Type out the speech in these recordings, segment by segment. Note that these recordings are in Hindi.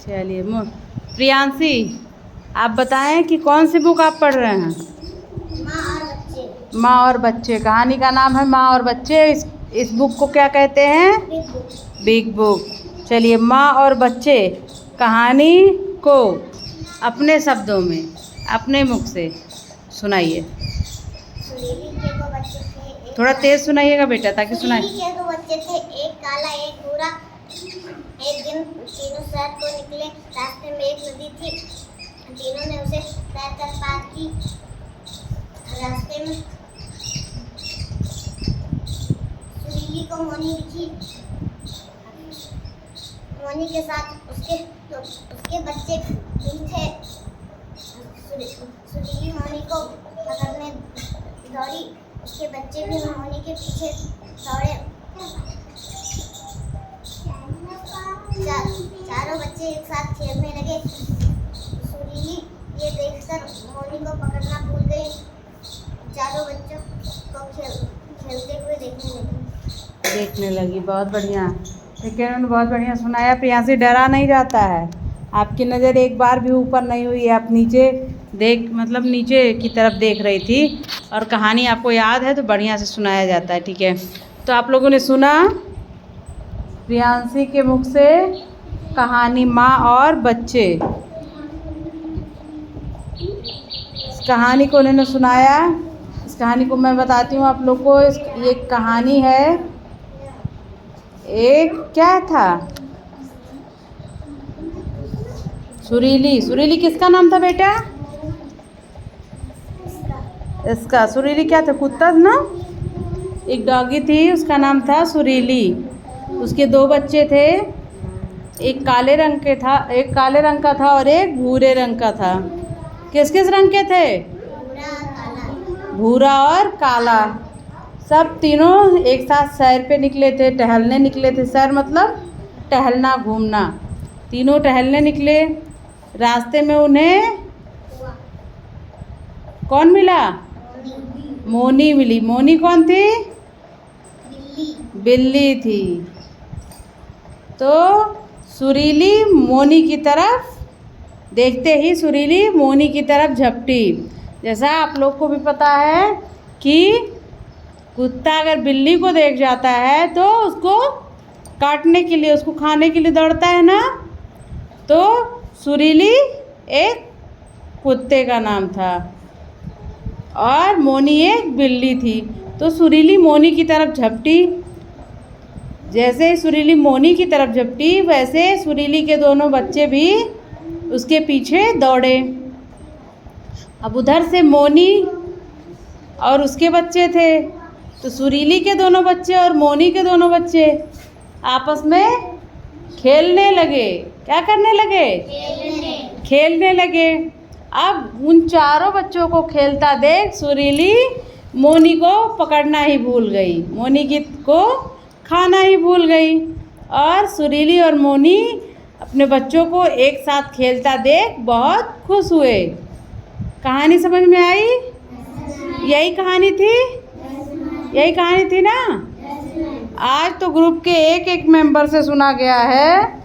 चलिए प्रियांशी, आप बताएं कि कौन सी बुक आप पढ़ रहे हैं? माँ और बच्चे। माँ और बच्चे। कहानी का नाम है माँ और बच्चे। इस बुक को क्या कहते हैं? Big book. Big book. चलिए, माँ और बच्चे कहानी को अपने शब्दों में, अपने मुख से सुनाइए। सुरीली के दो बच्चे थे। थोड़ा तेज सुनाइएगा बेटा, ताकि सुनाए। सुरीली के दो बच्चे थे, एक काला एक भूरा। एक दिन तीनों शहर को निकले। रास्ते में एक नदी थी, तीनों ने उसे तैरकर पार की। रास्ते में सुरीली को मोनी दिखी। मोनी के साथ उसके बच्चे भी थे। सुरीली मोनी को पकड़ने दौड़ी, उसके बच्चे भी मोनी के पीछे दौड़े। चारों बच्चे एक साथ खेलने लगे। सुरीली ये देखकर मोनी को पकड़ना भूल गई। चारों बच्चों को खेलते हुए देखने लगी। बहुत बढ़िया। लेकिन उन्होंने बहुत बढ़िया सुनाया। प्रियांशी डरा नहीं जाता है। आपकी नज़र एक बार भी ऊपर नहीं हुई, आप नीचे नीचे की तरफ देख रही थी, और कहानी आपको याद है तो बढ़िया से सुनाया जाता है। ठीक है, तो आप लोगों ने सुना प्रियांशी के मुख से कहानी माँ और बच्चे। इस कहानी को उन्होंने सुनाया। इस कहानी को मैं बताती हूँ आप लोग को। ये कहानी है, एक क्या था, सुरीली। सुरीली किसका नाम था बेटा? इसका। सुरीली क्या था? कुत्ता ना, एक डॉगी थी, उसका नाम था सुरीली। उसके दो बच्चे थे, एक काले रंग का था और एक भूरे रंग का था। किस किस रंग के थे? भूरा और काला। सब तीनों एक साथ सैर पे निकले थे, टहलने निकले थे। सैर मतलब टहलना, घूमना। तीनों टहलने निकले। रास्ते में उन्हें कौन मिला? मोनी मिली। मोनी कौन थी? बिल्ली थी। तो सुरीली मोनी की तरफ देखते ही सुरीली मोनी की तरफ झपटी। जैसा आप लोग को भी पता है कि कुत्ता अगर बिल्ली को देख जाता है तो उसको काटने के लिए, उसको खाने के लिए दौड़ता है ना। तो सुरीली एक कुत्ते का नाम था और मोनी एक बिल्ली थी। तो सुरीली मोनी की तरफ झपटी। जैसे ही सुरीली मोनी की तरफ झपटी, वैसे सुरीली के दोनों बच्चे भी उसके पीछे दौड़े। अब उधर से मोनी और उसके बच्चे थे, तो सुरीली के दोनों बच्चे और मोनी के दोनों बच्चे आपस में खेलने लगे। क्या करने लगे? खेलने लगे। अब उन चारों बच्चों को खेलता देख सुरीली मोनी को पकड़ना ही भूल गई, मोनी को खाना ही भूल गई। और सुरीली और मोनी अपने बच्चों को एक साथ खेलता देख बहुत खुश हुए। कहानी समझ में आई? यही कहानी थी? यही कहानी थी ना? आज तो ग्रुप के एक एक मेंबर से सुना गया है।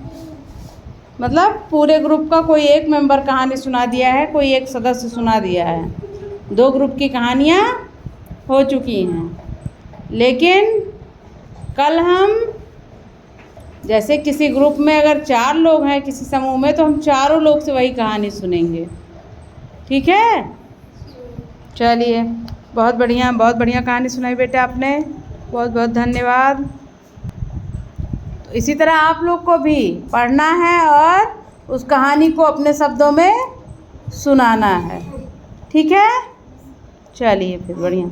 मतलब पूरे ग्रुप का कोई एक मेंबर कहानी सुना दिया है, कोई एक सदस्य सुना दिया है। 2 ग्रुप की कहानियाँ हो चुकी हैं। लेकिन कल हम, जैसे किसी ग्रुप में अगर 4 लोग हैं किसी समूह में, तो हम चारों लोग से वही कहानी सुनेंगे। ठीक है? चलिए, बहुत बढ़िया कहानी सुनाई बेटा आपने। बहुत बहुत धन्यवाद। तो इसी तरह आप लोग को भी पढ़ना है और उस कहानी को अपने शब्दों में सुनाना है। ठीक है? चलिए फिर, बढ़िया।